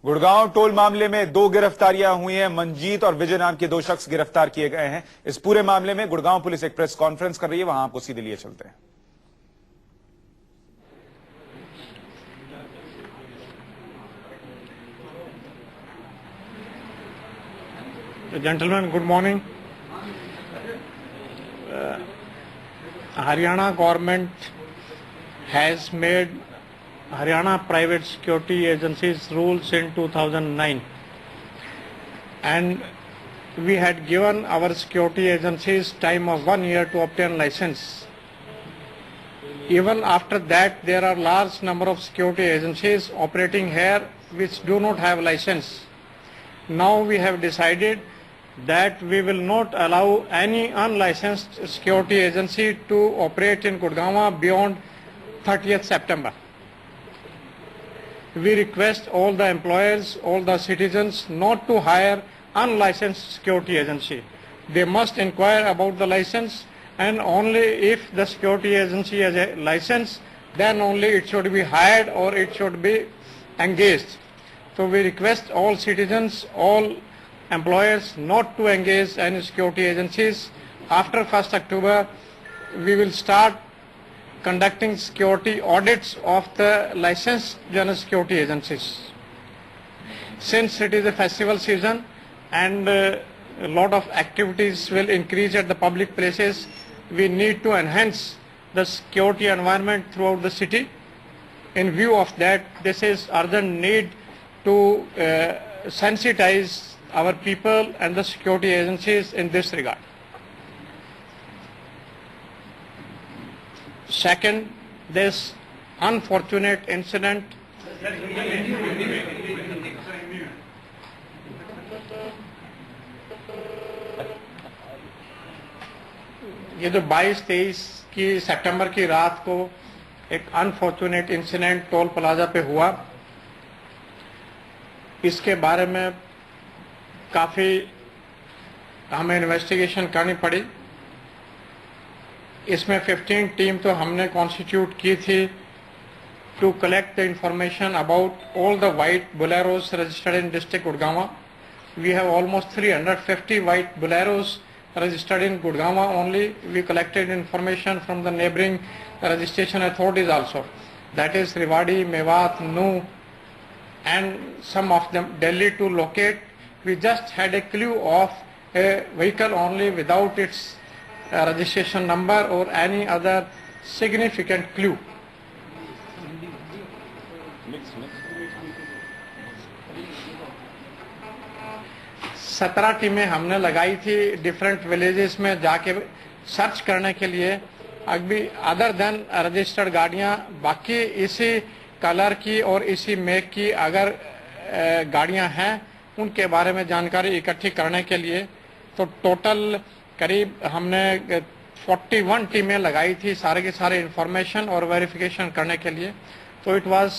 Gurgaon toll मामले में 2 गिरफ्तारियां हुई हैं। मंजीत और विजय नाम के 2 शख्स गिरफ्तार किए गए हैं। इस पूरे मामले में गुड़गांव पुलिस एक प्रेस कॉन्फ्रेंस कर रही है, वहां आपको सीधे लिए चलते हैं। Gentlemen, good morning. Haryana government has made Haryana private security agencies rules in 2009, and we had given our security agencies time of 1 year to obtain license. Even after that, there are large number of security agencies operating here which do not have license. Now we have decided that we will not allow any unlicensed security agency to operate in Gurgaon beyond 30th September. We request all the employers, all the citizens not to hire unlicensed security agency. They must inquire about the license, and only if the security agency has a license, then only it should be hired or it should be engaged. So we request all citizens, all employers not to engage any security agencies. After 1st October, we will start conducting security audits of the licensed general security agencies. Since it is a festival season and a lot of activities will increase at the public places, we need to enhance the security environment throughout the city. In view of that, this is urgent need to sensitize our people and the security agencies in this regard. Second, this unfortunate incident ये जो 22-23 की सितंबर की रात को एक unfortunate incident toll plaza पे हुआ, इसके बारे में काफ़ी हमें इन्वेस्टिगेशन करनी पड़ी। इसमें 15 टीम तो हमने कॉन्स्टिट्यूट की थी to collect the information about all the white Boleros registered in district Gurgaon. We have almost 350 white boleros registered in Gurgaon only. We collected information from the neighboring registration authorities also. That is Rewari, Mewat, Nu, and some of them Delhi to locate. We just had a clue of a vehicle only without its registration number or any other significant clue. सत्रह टीमें हमने लगाई थी different villages में जाके search करने के लिए. अभी अदर देन रजिस्टर्ड गाड़ियां बाकी इसी कलर की और इसी मेक की अगर गाड़ियां हैं उनके बारे में जानकारी इकट्ठी करने के लिए तो टोटल करीब हमने 41 टीमें लगाई थी सारे के सारे इंफॉर्मेशन और वेरिफिकेशन करने के लिए. तो इट वाज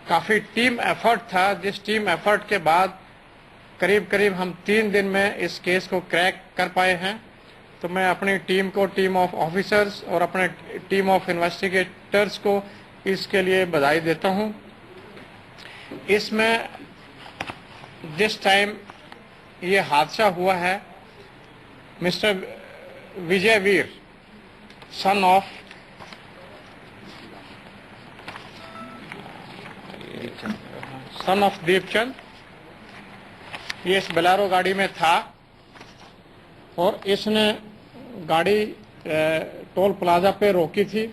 काफ़ी टीम एफर्ट था, जिस टीम एफर्ट के बाद करीब करीब हम 3 दिन में इस केस को क्रैक कर पाए हैं. तो मैं अपनी टीम को, टीम ऑफ ऑफिसर्स और अपने टीम ऑफ इन्वेस्टिगेटर्स को इसके लिए बधाई देता हूं. इसमें जिस टाइम ये हादसा हुआ है, mister Vijay Veer son of Deepchand, ये इस बोलेरो गाड़ी में था और इसने गाड़ी टोल प्लाजा पे रोकी थी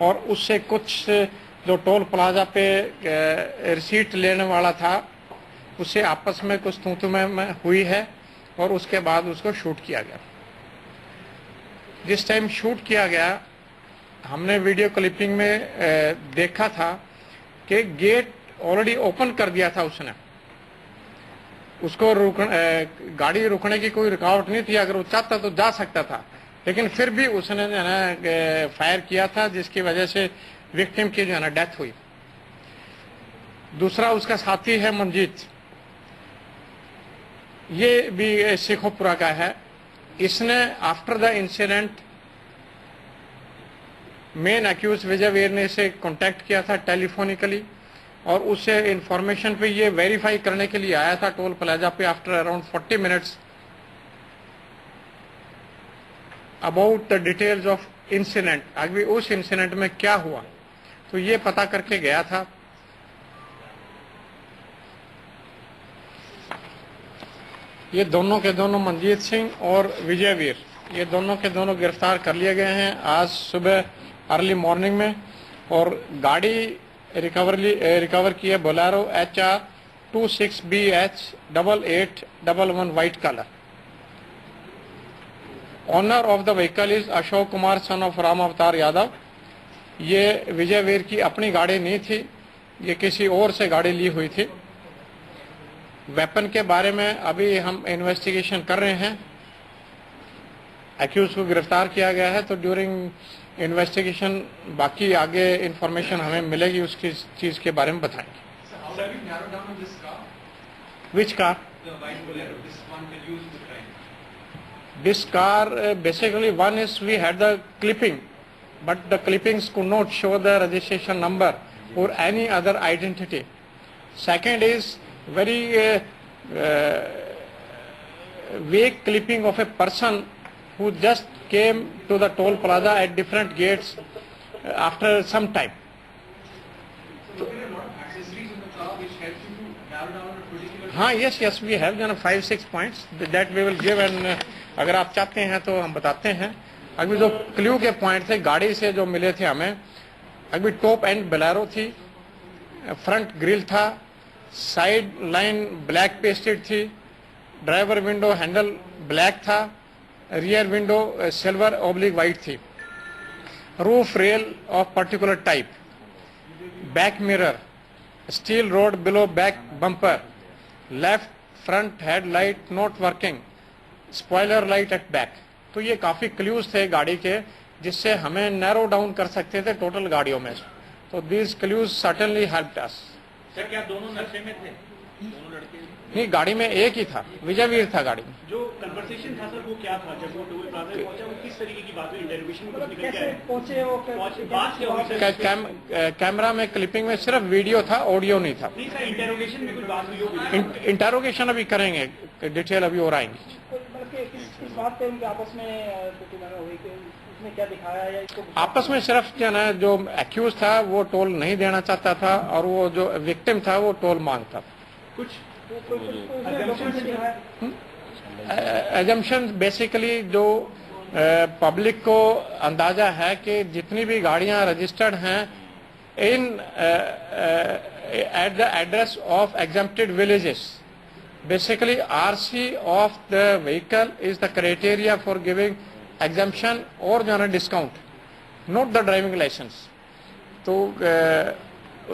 और उससे कुछ जो टोल प्लाजा पे रिसीट लेने वाला था उससे आपस में कुछ तू में हुई है और उसके बाद उसको शूट किया गया. जिस टाइम शूट किया गया हमने वीडियो क्लिपिंग में देखा था कि गेट ऑलरेडी ओपन कर दिया था उसने. उसको गाड़ी रुकने की कोई रुकावट नहीं थी, अगर वो चाहता तो जा सकता था, लेकिन फिर भी उसने फायर किया था जिसकी वजह से विक्टिम की जो है ना डेथ हुई. दूसरा उसका साथी है मंजीत, ये भी शेखोपुरा का है. इसने after the incident main accused Vijay Veer ने इसे कांटेक्ट किया था टेलीफोनिकली और उससे इंफॉर्मेशन पे ये वेरीफाई करने के लिए आया था टोल प्लाजा पे after around 40 minutes about the details of incident, अभी उस इंसिडेंट में क्या हुआ, तो ये पता करके गया था। ये दोनों के दोनों मनजीत सिंह और विजयवीर, ये दोनों के दोनों गिरफ्तार कर लिए गए हैं आज सुबह अर्ली मॉर्निंग में। और गाड़ी रिकवर की है Bolero HR 26BH8811 white colour. Owner of the vehicle is Ashok Kumar son of Ram Avtar Yadav. ये विजयवीर की अपनी गाड़ी नहीं थी, ये किसी और से गाड़ी ली हुई थी। वेपन के बारे में अभी हम इन्वेस्टिगेशन कर रहे हैं। एक्यूज को गिरफ्तार किया गया है, तो ड्यूरिंग इन्वेस्टिगेशन बाकी आगे इंफॉर्मेशन हमें मिलेगी, उसकी चीज के बारे में बताएंगे। Which car? This car basically one is we had the clipping, but the clippings could not show the registration number or any other identity. Second is very vague clipping of a person who just came to the toll plaza at different gates after some time. हाँ, yes, we have 5-6 points that we will give, and अगर आप चाहते हैं तो हम बताते हैं। अभी जो क्ल्यू के पॉइंट थे गाड़ी से जो मिले थे हमें, अभी टॉप एंड बोलेरो थी, फ्रंट ग्रिल था, साइड लाइन ब्लैक पेस्टेड थी, ड्राइवर विंडो हैंडल ब्लैक था, rear window silver oblique white थी, roof rail of particular type, back mirror, steel rod below back bumper, left front headlight not working, spoiler light at back. तो ये काफी clues थे गाड़ी के, जिससे हमें नैरो डाउन कर सकते थे टोटल गाड़ियों में। तो these clues certainly helped us. Sir, क्या दोनों नशे में थे? दोनों लड़के? नहीं, गाड़ी में एक ही था, विजयवीर था गाड़ी में। जो कन्वर्सेशन था सर वो क्या था जब वो टोल प्लाजा पहुंचा? वो किस तरीके की बात हुई? इंटरोगेशन में कुछ निकल के आया? पहुंचे वो बात क्या हुई सर? कैमरा में क्लिपिंग में सिर्फ वीडियो था, ऑडियो नहीं था। नहीं सर, इंटरोगेशन में कुछ बात हुई होगी? इंटरोगेशन अभी करेंगे, डिटेल अभी और आएंगी। किस बात पे उनके आपस में हुई कि उसने क्या दिखाया या इसको आपस में सिर्फ जो ना जो एक्यूज था वो टोल नहीं देना चाहता था, और वो जो विक्टिम था वो टोल मांगता था। कुछ एजम्पशन बेसिकली जो पब्लिक को अंदाजा है कि जितनी भी गाड़ियां रजिस्टर्ड हैं in at the address of exempted villages, basically RC of the vehicle is the criteria for giving exemption or general discount, not the driving license. तो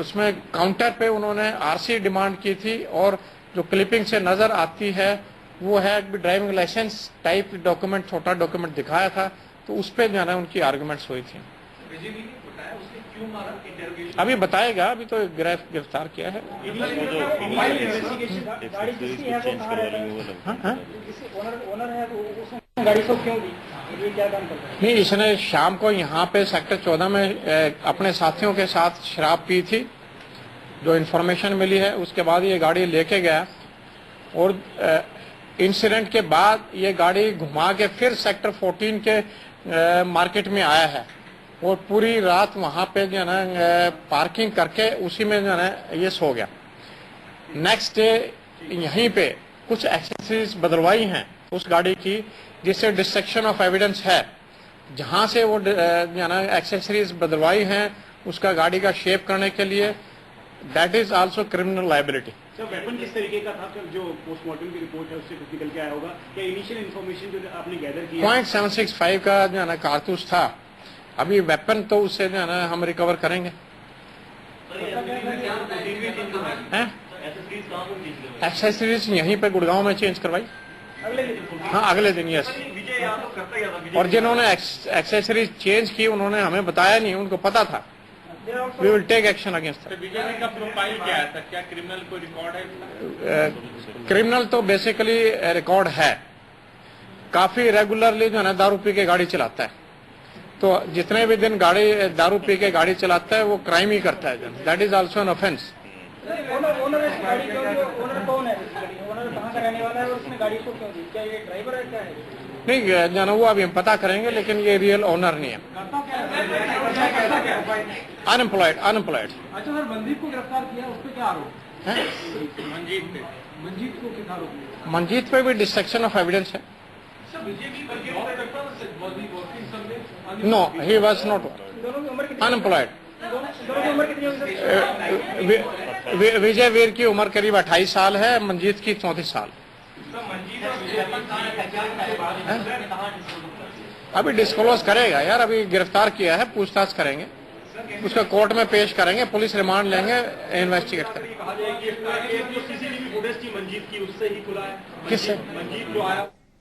उसमें काउंटर पे उन्होंने RC डिमांड की थी, और जो क्लिपिंग से नजर आती है वो है ड्राइविंग लाइसेंस टाइप डॉक्यूमेंट, छोटा डॉक्यूमेंट दिखाया था, तो उस पर जो है उनकी आर्गुमेंट्स हुई थी। अभी बताएगा, अभी तो गिरफ्तार किया है। गाड़ी को क्यों दी, ये क्या काम करता है? नहीं, इसने शाम को यहाँ पे सेक्टर 14 में अपने साथियों के साथ शराब पी थी, जो इन्फॉर्मेशन मिली है। उसके बाद ये गाड़ी लेके गया, और इंसिडेंट के बाद ये गाड़ी घुमा के फिर सेक्टर 14 के मार्केट में आया है, और पूरी रात वहां पे जो है ना पार्किंग करके उसी में जो है ना ये सो गया। नेक्स्ट डे यहीं पे कुछ एक्सेसरीज बदलवाई हैं उस गाड़ी की, जिससे डिस्ट्रक्शन ऑफ एविडेंस है। जहां से वो जो है ना एक्सेसरीज बदलवाई हैं उसका गाड़ी का शेप करने के लिए, that is also criminal liability. Sir, weapon किस तरीके का था? जो पोस्टमार्टम की रिपोर्ट है उससे कुछ निकल के आया होगा? क्या इनिशियल इन्फॉर्मेशन जो आपने गैदर की है? .765 का जो है ना कारतूस था। अभी वेपन तो उससे जो है ना हम रिकवर करेंगे। एक्सेसरीज यहीं पे गुड़गांव में चेंज करवाई, हाँ अगले दिन। यस, और जिन्होंने एक्सेसरीज चेंज की उन्होंने हमें बताया नहीं, उनको पता था। We will take action against. Vijay का प्रोफाइल क्या है? क्या क्रिमिनल कोई रिकॉर्ड है? क्रिमिनल तो बेसिकली रिकॉर्ड है, काफी रेगुलरली जो है ना दारू पी के गाड़ी चलाता है। तो जितने भी दिन गाड़ी दारू पी के गाड़ी चलाता है वो क्राइम ही करता है। That is also an offence. Owner इस गाड़ी का ओनर कौन है? ओनर कहाँ का रहने वाला है और उसने गाड़ी को क्यों दी? क्या ये ड्राइवर है, क्या है? नहीं जानो, वो अभी हम पता करेंगे, लेकिन ये रियल ओनर नहीं है। अनएम्प्लॉयड। अच्छा सर, मंजीत को गिरफ्तार किया, उस पर क्या आरोप है? मंजीत को किस आरोप? मंजीत पे भी डिस्ट्रक्शन ऑफ एविडेंस है। नो, ही वॉज नॉट दोनों की उम्र कितनी? अनएम्प्लॉयड। दोनों की उम्र कितनी होगी सर? विजय वीर की उम्र करीब 28 साल है, मंजीत की 34 साल। अभी डिस्क्लोज करेगा यार, अभी गिरफ्तार किया है, पूछताछ करेंगे, उसका कोर्ट में पेश करेंगे, पुलिस रिमांड लेंगे, इन्वेस्टिगेट करेंगे। सीसीटीवी फुटेज की मंजीत की उससे ही खुला है। किससे? मंजीत जो आया